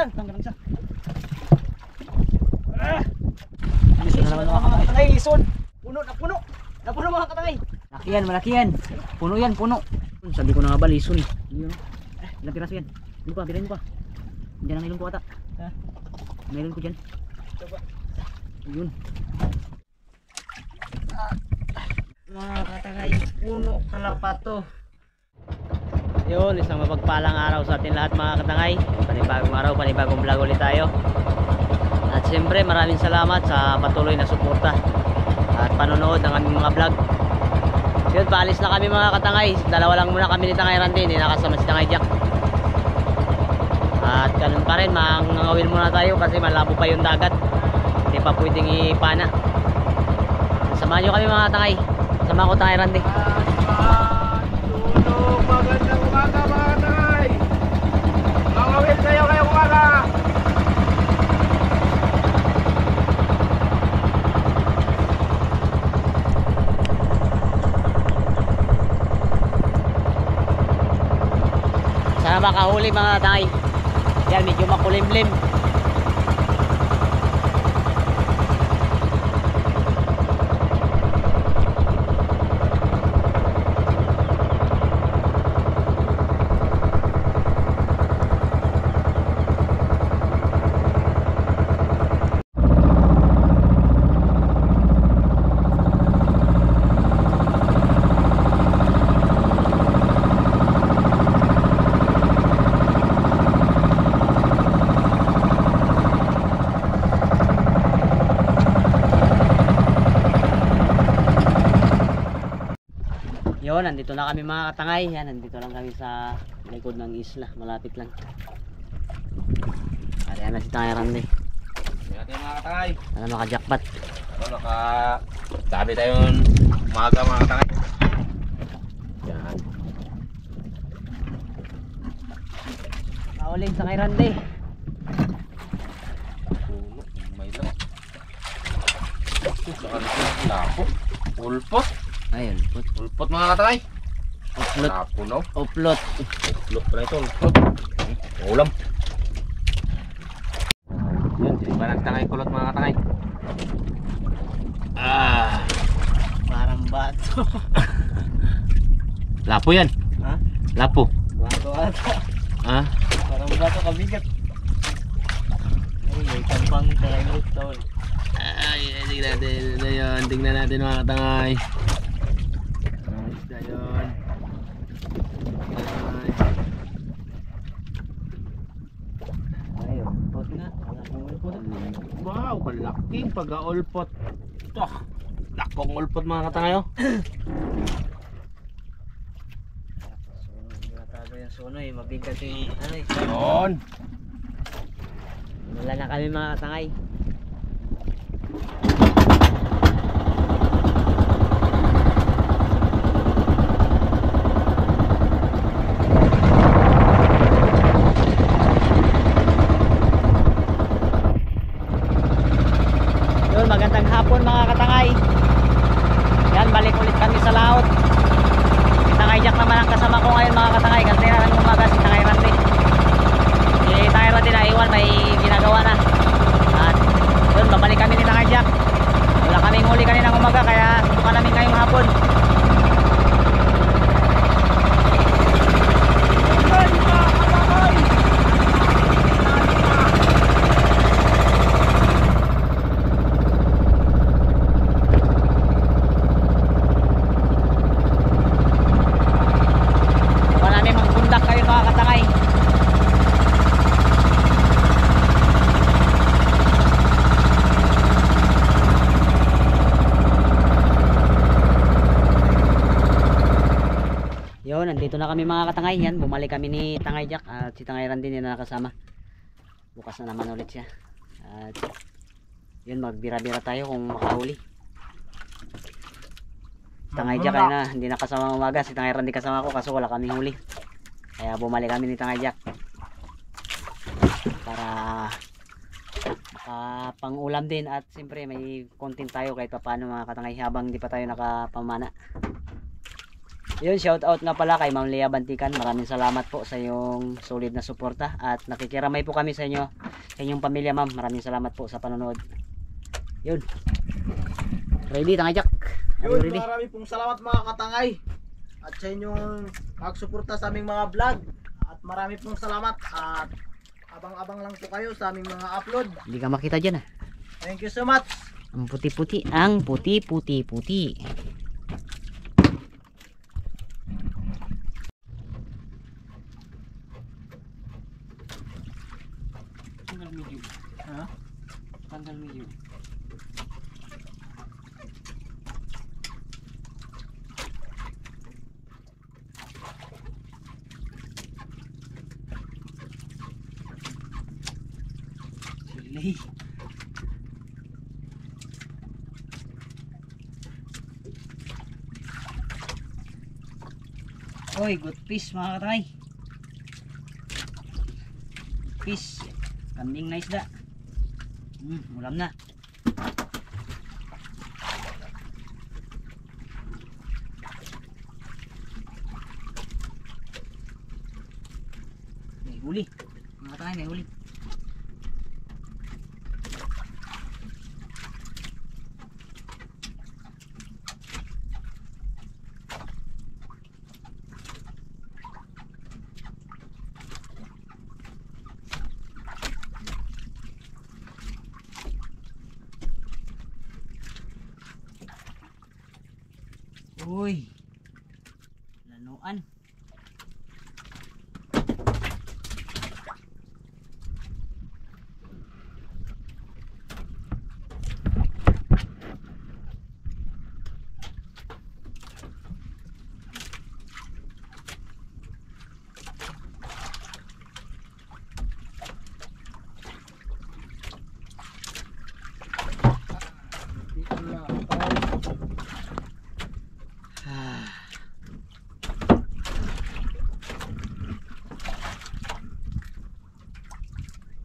dyan. Tanggal isa. Lison na naman mga katangay. Lison. Puno na puno. Napuno mga katangay. Malaki yan, malaki yan. Puno yan, puno. Sabi ko na nga ba, lison. Ilang piraso yan? Ano pa, pirahin mo pa. Diyan ang ilong ko ata. Meron ko dyan. Yun. Mga katangay, puno kalapato. Yun, isang mapagpalang araw sa atin lahat mga katangay. Panibagong araw, panibagong vlog ulit tayo. At siyempre maraming salamat sa patuloy na suporta at panonood ng aming mga vlog. Yun, paalis na kami mga katangay. Dalawa lang muna kami ni Tangay Randy, hindi nakasama si Tangay Jack. At ganun pa rin, mangangawin muna tayo kasi malabo pa yung dagat. Hindi pa pwedeng ipana. Samahan nyo kami mga katangay. Sama ko Tangay Randy. Magandang umaga mga katangay. Mangawin kayo ngayong umaga. Sana makahuli mga katangay. Yan, medyo makulimlim. Yun, nandito na kami mga katangay. Yan, nandito lang kami sa likod ng isla. Malapit lang. Kaya na si Tangay Randy. Yan mga katangay. Ano, naka-jackpot. Sabi tayo umaga mga katangay. Yan. Kauling Tangay Randy. May lang. Lapo. Ulpot. Ayun, Ulpot mga katangay. uplot. Lapo no. Uplot. Ulpot pala ito. Ulpot. Ulam. Yan, hindi ba nagtangay kulot mga katangay? Parang bato. Lapo yan. Ha? Lapo. Bato ata. Ha? Parang bato kabigat. Ay, may tampang kalimut daw. Ay, tingnan natin. Ano yun? Tingnan natin mga katangay. Isda yun. Ayun, uplot nga. Wow, kalaking pag-ulpot. Ito, lakong ulpot mga katangay oh. Natago yung suno eh, mabigat yung ano eh. Yun. Wala na kami mga katangay. Yun, magandang hapon mga katangay. Yan, balik ulit kami sa laot. Si Tangay Jack naman ang kasama ko ngayon mga katangay. Kasi ng umaga si Tangay Randy. Si Tangay Randy na iwan, may ginagawa na. At yun, babalik kami ni Tangay Jack. Wala kaming huli kaninang umaga, kaya subukan namin ngayong hapon. Subukan namin magpundak kayo mga katangay. Yun, nandito na kami mga katangay. Yan, bumalik kami ni Tangay Jack at si Tangay Randy na nakasama. Bukas na naman ulit siya. At yun, magbira-bira tayo kung makahuli. Si Tangay Jack ay na, hindi nakasama umaga. Si Tangay Randy kasama ko kaso wala kaming huli. Kaya bumalik kami ni Tangay Jack para makapang-ulam din. At siyempre may content tayo kahit pa paano mga katangay habang hindi pa tayo nakapamana. Yun, shout out nga pala kay Ma'am Lea Bantikan. Maraming salamat po sa iyong solid na suporta at nakikiramay po kami sa inyo, sa inyong pamilya, ma'am. Maraming salamat po sa panonood. Yun. Ready, Tangay Jack? Yun, Ready? marami pong salamat mga katangay. At sa inyong magsuporta sa aming mga vlog. At marami pong salamat. At abang-abang lang po kayo sa aming mga upload. Hindi ka makita dyan ah. Thank you so much. Ang puti-puti, ang puti-puti-puti. Tanggal medium. Ha? Tanggal medium. Silay. Oy, good fish mga katay. Fish. Kambing na isda. Ulam na. May huli. Mga katay, may huli. Uy, lanuan.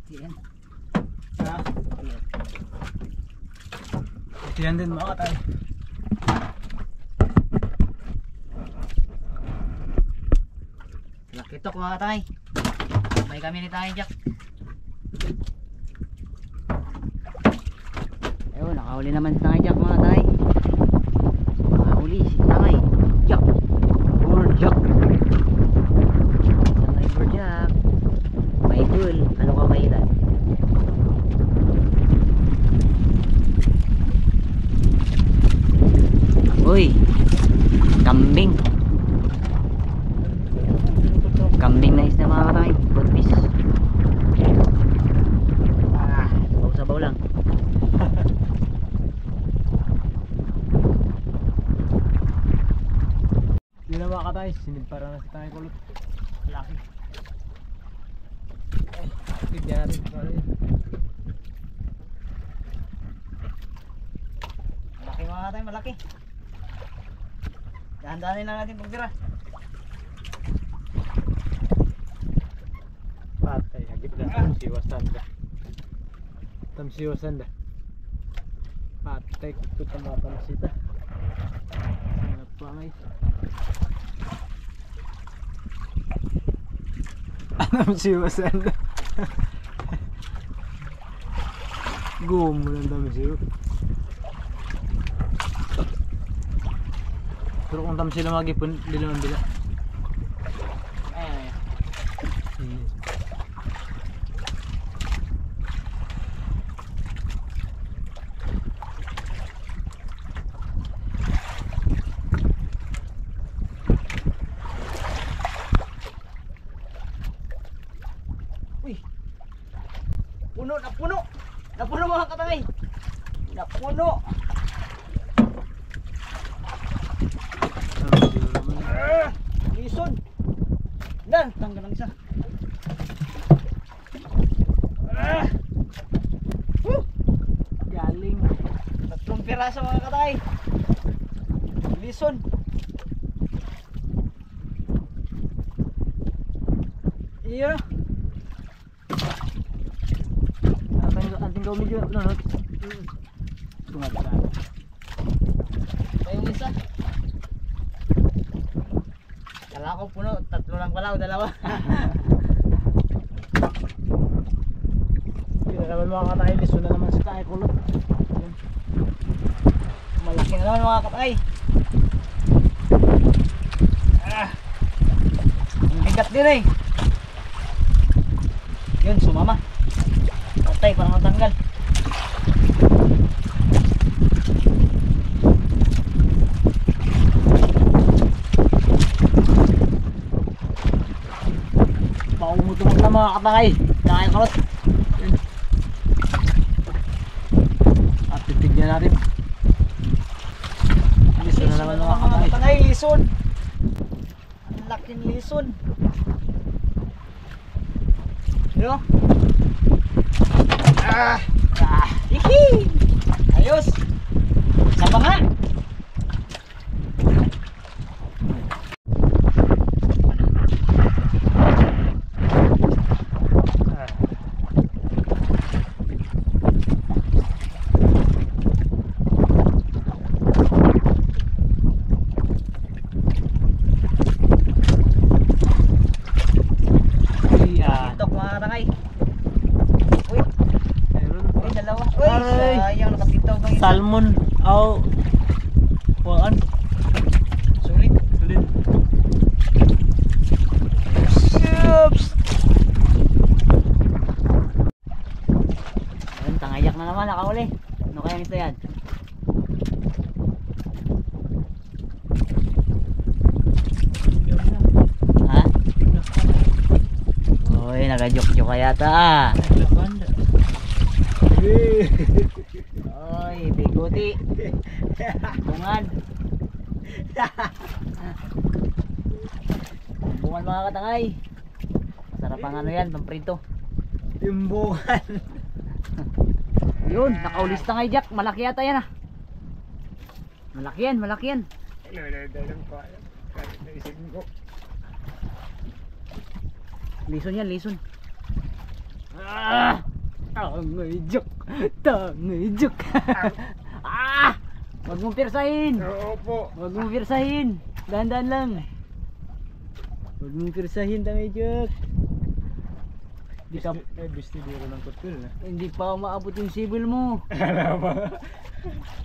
Yan. Ha? Yan din mga katay. Lakitok mga katay. May kami ni Tangay Jack. Ayun, nakahuli naman si Tangay Jack mga katay. Nakahuli si Tangay Jack. Or Jack. Tangay for Jack. May tool. Ano ka kailan? Uy, kambing. Kambing na isda mga katay. Good fish. Sabaw-sabaw lang. Yun na mga katay. Sinigpara na si Tangay Kulot. Laki. Tignan natin. Malaki mga katay, malaki. Dahan-dahanin lang natin pagtira. Patay, agit na. Tamsiwasan da. Tamsiwasan da. Patay, kuto mga tamsita. Hanap pa ngay. Tamsiwasan da. Gumo ng tamsiw. Pero kung tamsi lang magipon, di naman bila. Ayan, ayan. Uy. Puno, napuno. Napuno mga katangay. Napuno. Lison. Dan, tanggal lang isa. Galing. Tatlong piraso mga katay. Lison. Iya. Anting kau medyo nunod. Tunggal ka. Ito yung isa. Kala ko puno, 3 lang pala o 2. Hindi na naman mga katangay, liso na naman si Tay Kulot. Yan. Malaki na naman mga katay. Ang bigat din eh. Yun, sumama. Patay, parang matanggal. Paumutumot na mga katangay. Kaya Kulot. Yan. At titignan natin. Liso na naman mga katangay. Katangay, lison. Ang laking lison. Yo. Hihi. Ayos. Sama nga. Tok mga katangay. Uy, uy, dalawa. Uy, Aray. sayang nakapitaw bang isa. Salmon. Aw. Kuhaan. Sulit. Sulit. Shups. Ayun, tangayak na naman, nakahuli. Ano kaya nito yan? Ha? Uy, nagajok-jok kaya ta. Uy, biguti. Bungan. Bungan mga katangay. Sarap ang ano yan, pamprito. Timbungan. Yun, nakaulis na kay Jack. Malaki yata yan ah. Malaki yan, malaki yan. Lison yan, lison. Tangay Jack. Tangay Jack. Huwag mong pirsahin. Opo. Huwag mong pirsahin. Dahan-dahan lang. Huwag mong pirsahin, tangay Jack. Di ka, Bisti dito ng kutul na. hindi pa umaabot yung sibil mo.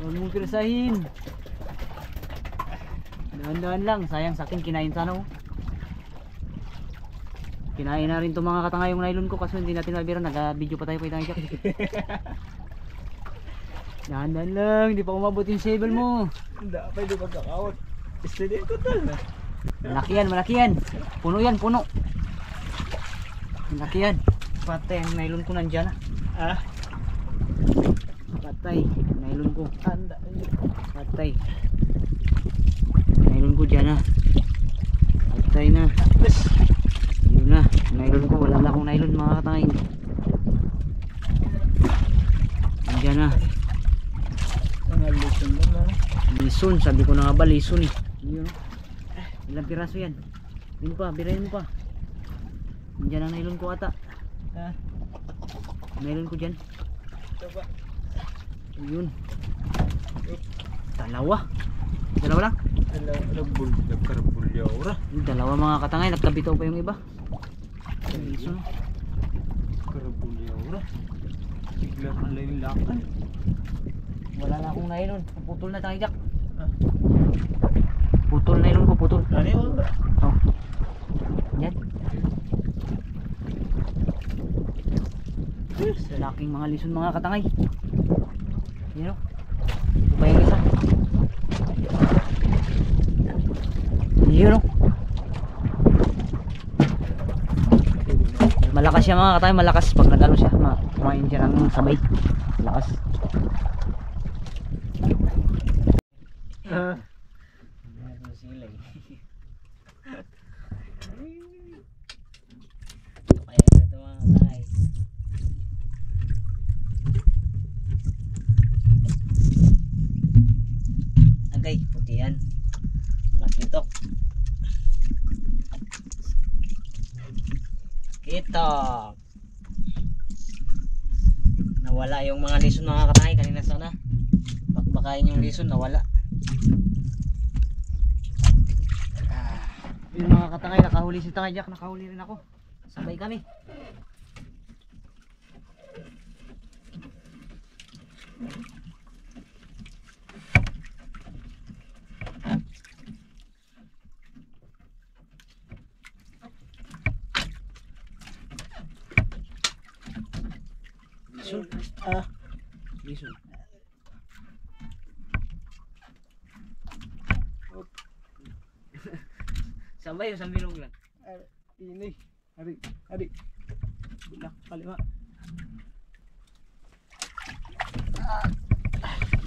Huwag mong pirsahin. Dahan-dahan lang. Sayang sa akin, kinain sana oh. Kinain na rin itong mga katanga yung nylon ko kasi hindi natin mabira. Nag-video pa tayo kay Tangay Jack. Dahan-dahan lang. Hindi pa umabot yung sibil mo. Hindi, pwede pagkakawat. Bisti dito kutul na. Malaki yan, malaki yan. Puno yan, puno. Malaki yan. Patay, ang nylon ko nandyan ah. Patay, nylon ko. Anda. Patay. Nylon ko dyan ah. Patay na. Yun na, nylon ko. Wala na akong nylon mga katangay. Nandyan na. Mga lison naman. Lison, sabi ko na nga ba lison eh. Yun. Ilang piraso yan? Yun pa, birahin mo pa. Nandyan ang nylon ko ata. Ha? Nylon ko dyan. Ito ba? Yun. Dalawa. Dalawa lang. Nagkarbulyaw ra. Yung dalawa mga katangay, nagkabitaw pa yung iba. Lison. Karbulyaw ra. Biglang ang lakan. Wala na akong nylon. Putol na tayo Jack. Ah. Putol nylon ko, putol. Ano yun? Oh. Yan. Laking mga lison mga katangay. Yan o. Ito pa yung isa. Yun o. Malakas siya mga katangay, malakas pag nagano siya. Kumain siya ng sabay. Malakas. Sila eh. Kaya ito mga katangay. Agay, puti yan. Makitok. Kitok. Nawala yung mga lison mga katangay kanina sana. Bakbakain yung lison, nawala. Yung mga katangay, nakahuli si Tangay Jack, nakahuli rin ako. Sabay kami. Lison. Lison. Sabay o sambilog lang. Ini. Ari. Bulak kalima.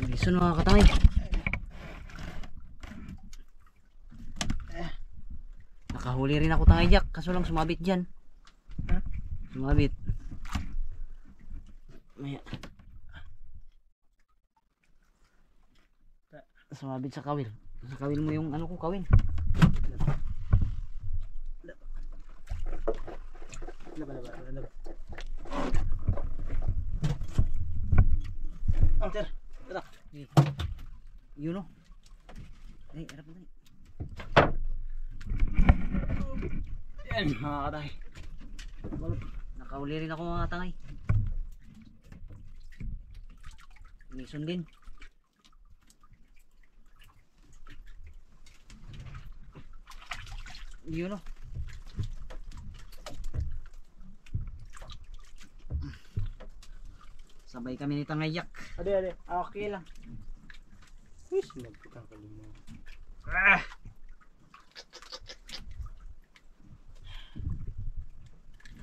Lison mga katangay. Nakahuli rin ako Tangay Jack, kaso lang sumabit dyan. Ha? Sumabit. Maya. Sumabit sa kawil. Sa kawil mo yung ano ko kawil. Laba. Sir. Yun o. Ay, harap mo tayo. Yan mga katangay. Nakahuli rin ako mga tangay. Lison din. Yun o. Sabay kami ni Tangay Jack. Ade. Okay lang. Wis, nagputang kalima.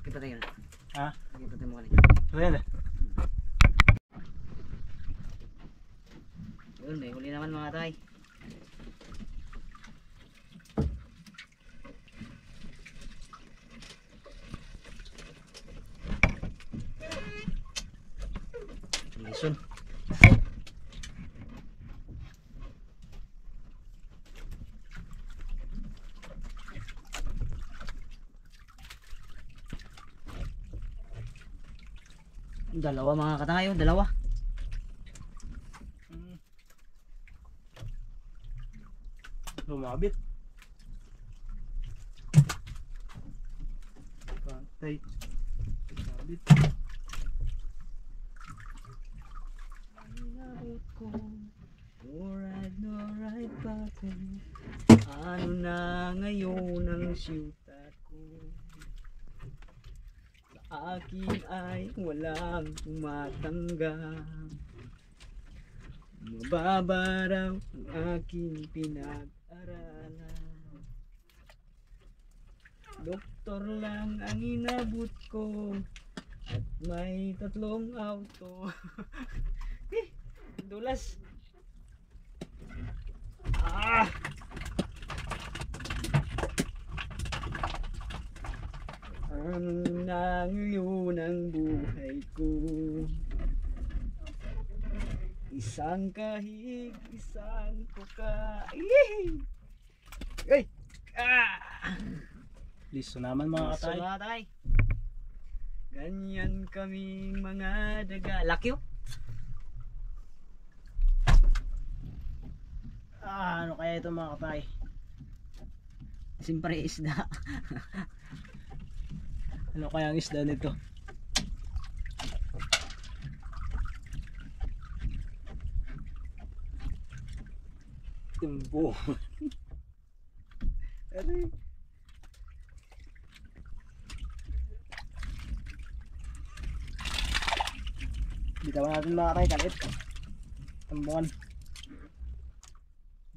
Kita tayo na. Ha? Kita tayo mo kanina. Ayan. Yun, may huli naman mga tay. Lison. Dalawa mga katangay, oh, dalawa. Lumabit. Pantay. Lumabit. Inabot ko. Alright, alright, bakit? Ano na ngayon ang siyutat ko? Sa akin ay walang tumatanggap. Mababa raw ang aking pinag-aralan. Doktor lang ang inabot ko at may 3 auto. Dulas. Ano na ngayon ang buhay ko? Isang kahig, isang kuka. Ay! Listo naman mga katay. Sumatay. Ganyan kaming mga daga. Laki oh. Ano kaya ito mga katay? Siyempre isda. Ano kaya ang isda nito? Timbo. Aray. Bitawan natin mga katay, kalit. Timbungan.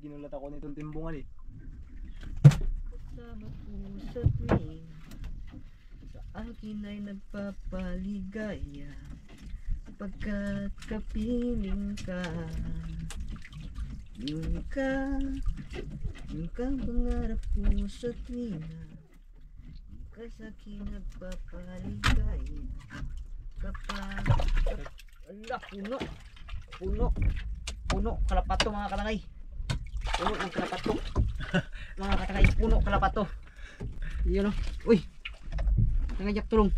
Ginulat ako nitong timbungan eh. Sama po sa tuwing sa akin ay nagpapaligaya pagkat kapiling ka. Yung ka pangarap ko sa tuwing yung ka sa akin nagpapaligaya kapag ala puno kalapato mga kalangay. Puno ng kalapato. Mga katangay, puno kalapato. Yun o. Uy! Tangay Jack, tulong.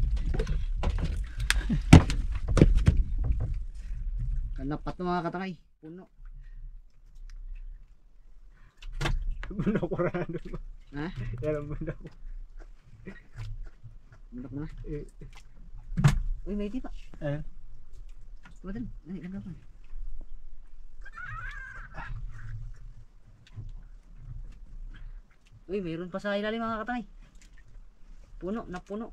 Kalapato mga katangay. Puno. Puno ko rin. Ha? Yan ang bundok. Bundok na. Uy, may di pa. Ayun. Tumatin. Ay, ganda pa. Uy, mayroon pa sa ilalim mga katangay. Puno, napuno.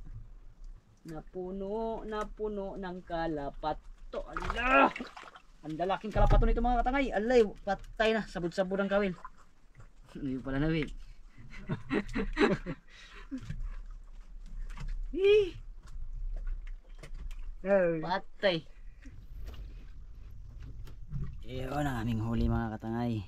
Napuno ng kalapato. Ala! Ang lalaking kalapato nito mga katangay. Alay, patay na. Sabod-sabod ang kawil. Hindi pala nawil. Patay. Iyon ang aming huli mga katangay.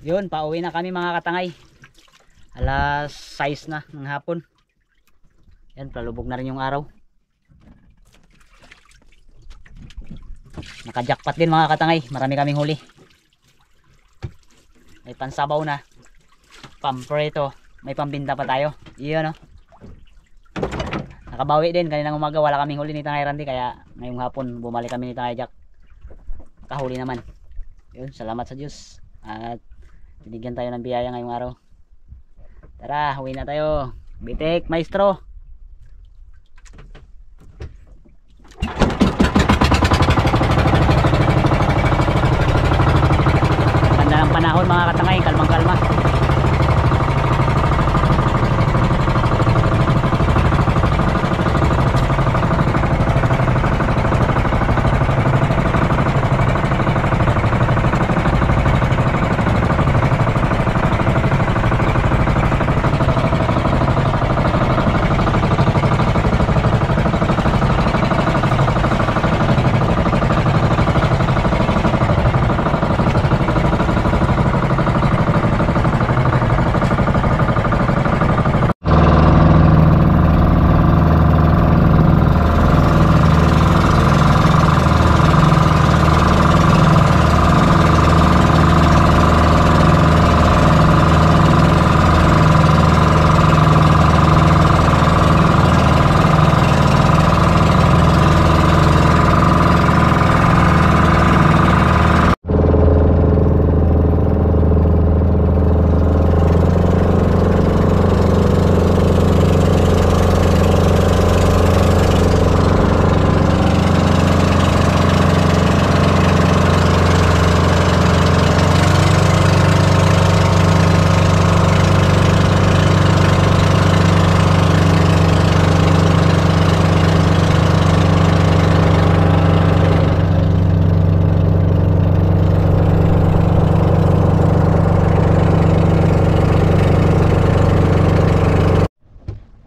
Yun, pauwi na kami mga katangay. Alas 6 na ng hapon. Yan, palubog na rin yung araw. Nakajackpot din mga katangay. Marami kaming huli. May pansabaw na. Pampreto. May pambinta pa tayo. Iyon no. Nakabawi din. Kaninang umaga wala kaming huli ni Tangay Randy. Kaya ngayong hapon bumalik kami ni Tangay Jack. Kahuli naman. Yun, salamat sa Diyos. At binigyan tayo ng biyaya ngayong araw. Tara, huwi na tayo. Bitik, maestro. Ganda ng panahon mga katangay. Kalmang kalma.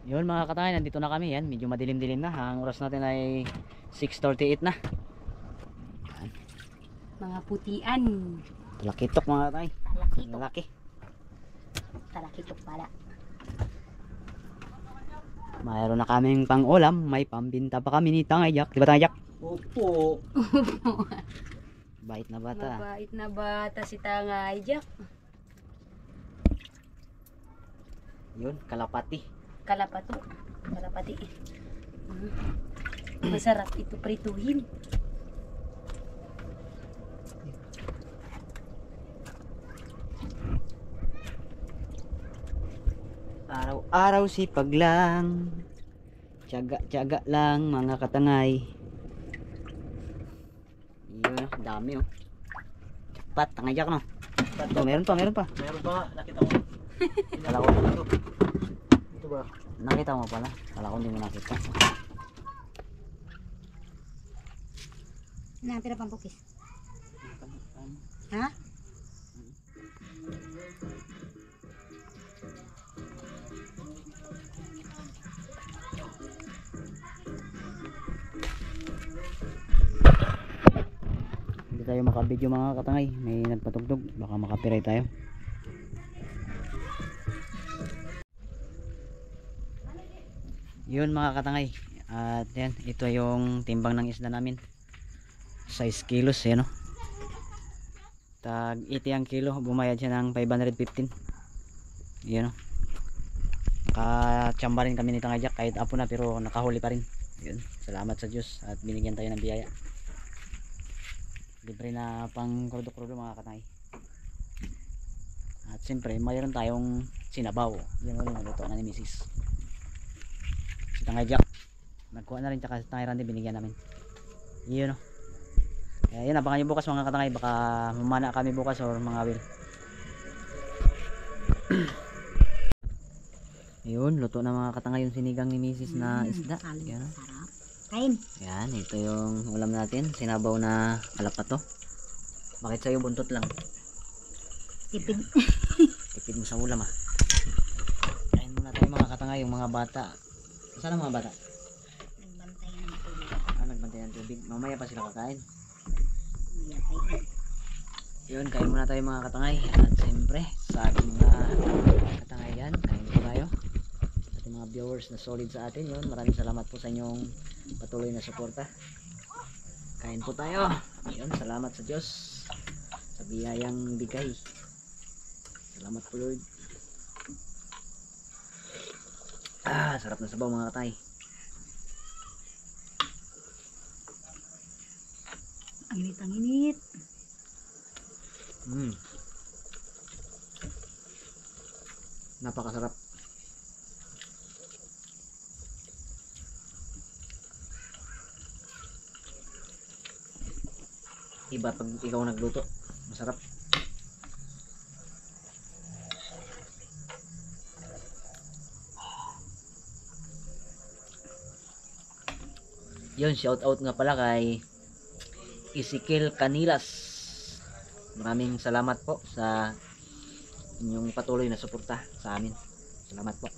Yun mga katangay, nandito na kami. Yan, medyo madilim-dilim na. Ang oras natin ay 6:38 na. Yan. Mga putian. Talakitok mga katangay. Talakitok. Lalaki. Talakitok pala. Mayroon na kaming pang ulam. May pambinta pa kami ni Tangay Jack. Diba Tangay Jack? Opo. Bait na bata. Mabait na bata si Tangay Jack. Yun, kalapati. Kalapati. Masarap ito prituhin. Araw-araw sipag lang. Tiyaga-tiyaga lang mga katangay. Yun, dami oh. Jackpot, Tangay Jack no. Oh, meron pa. Meron pa nga, nakita ko. Kala ko Ito ba? nakita mo pala. Kala ko hindi mo nakita. Natira pang pukis. Ha? Hindi tayo makabidyo mga katangay, may nagpatugtog, baka makapiray tayo. Yun mga katangay, at yan, ito yung timbang ng isda namin, 6 kilos yan, no? Tag 80 ang kilo, bumayad siya ng 515. Yan, no? Nakachamba rin kami nito nga Jack, kahit apo na pero nakahuli pa rin. Yun, salamat sa Diyos at binigyan tayo ng biyaya. Libre na pang krudo-krudo mga katangay. At siyempre mayroon tayong sinabaw, yun yung naluto na ni Mrs. Si Tangay Jack nagkuha na rin, tsaka si Tangay Randy binigyan namin. Yun, no? Kaya yun, abangan nyo bukas mga katangay, baka mamana kami bukas or mga will. Yun, luto na mga katangay yung sinigang ni Mrs. na isda. Yan, no? Sarap. Kain. Yan, ito yung ulam natin, sinabaw na kalapato. Bakit sa'yo buntot lang? Tipid. Tipid mo sa ulam ah. Kain muna tayo mga katangay, yung mga bata. Saan ang mga bata? Nagbantay ng tubig. Nagbantay ng tubig. Mamaya pa sila kakain. Kain. Yun, kain muna tayo mga katangay. At siyempre, sa ating mga katangay yan, kain po tayo. Sa ating mga viewers na solid sa atin, yun, maraming salamat po sa inyong patuloy na suporta. Kain po tayo. Yun, salamat sa Diyos sa biyayang bigay. Salamat po Lord. Sarap na sabaw mga katay. Ang init, ang init. Napakasarap. Iba pag ikaw nagluto, masarap. Yun, shout out nga pala kay Ezekiel Canilas. Maraming salamat po sa inyong patuloy na suporta sa amin. Salamat po.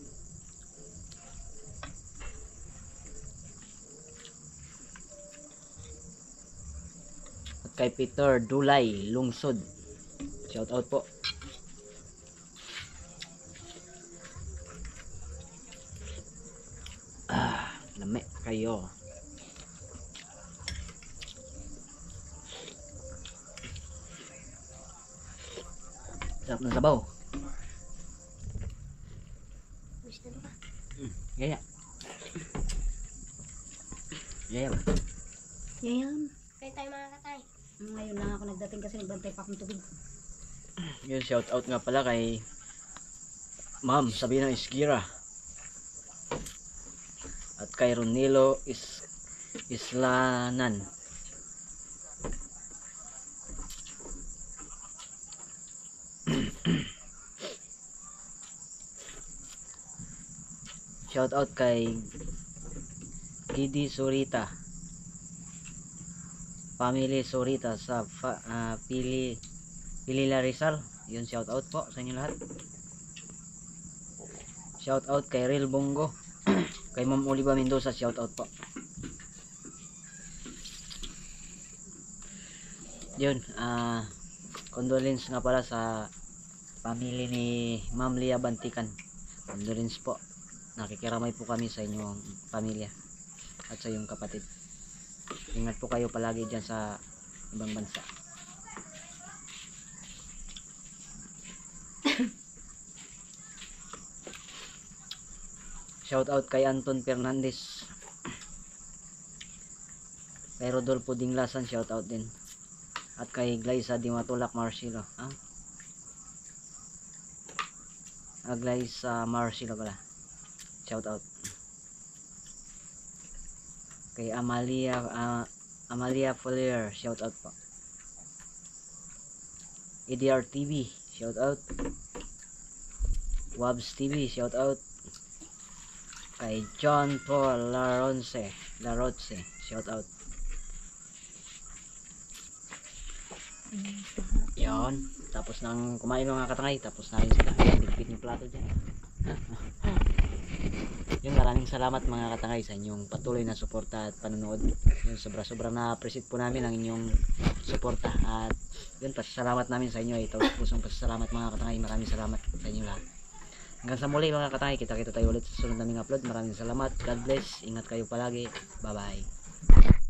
At kay Peter Dulay Lungsod, shout out po. Lame kayo. Sarap ng sabaw. Gusto mo ba? Yaya. Yaya ba? Yayan. Kain tayo mga katay. Ngayon lang ako nagdating kasi nagbantay pa akong tubig. Yun, shout out nga pala kay Ma'am Sabina Isgira at kay Ronilo Islanan. Shout out kay Gidi Surita, Family Surita sa Pilila Rizal. Yun, shout out po sa inyo lahat. Shout out kay Real Bongo, kay Ma'am Oliva Mendoza, shout out po. Yun, condolence nga pala sa family ni Ma'am Lia Bantikan. Condolence po. Nakikiramay po kami sa inyong pamilya at sa iyong kapatid. Ingat po kayo palagi dyan sa ibang bansa. Shout out kay Anton Fernandez, kay Rodolfo Dinglasan, shout out din, at kay Glyza Di Matulak Marcelo. Glyza Marcelo pala, shout out. Kay Amalia Folier, shout out po. EDR TV, shout out. Wabs TV, shout out. Kay John Paul Larotse, shout out. Yon. Tapos nang kumain mga katangay, tapos na rin sila. Tigpit yung plato dyan. Yun, maraming salamat mga katangay sa inyong patuloy na suporta at panonood. Yun, sobra-sobrang na-appreciate po namin ang inyong suporta. At yun, pasasalamat namin sa inyo. Ito, pusong pasasalamat mga katangay. Maraming salamat sa inyo lahat. Hanggang sa muli mga katangay, kita-kita tayo ulit sa sunod naming upload. Maraming salamat. God bless. Ingat kayo palagi. Bye-bye.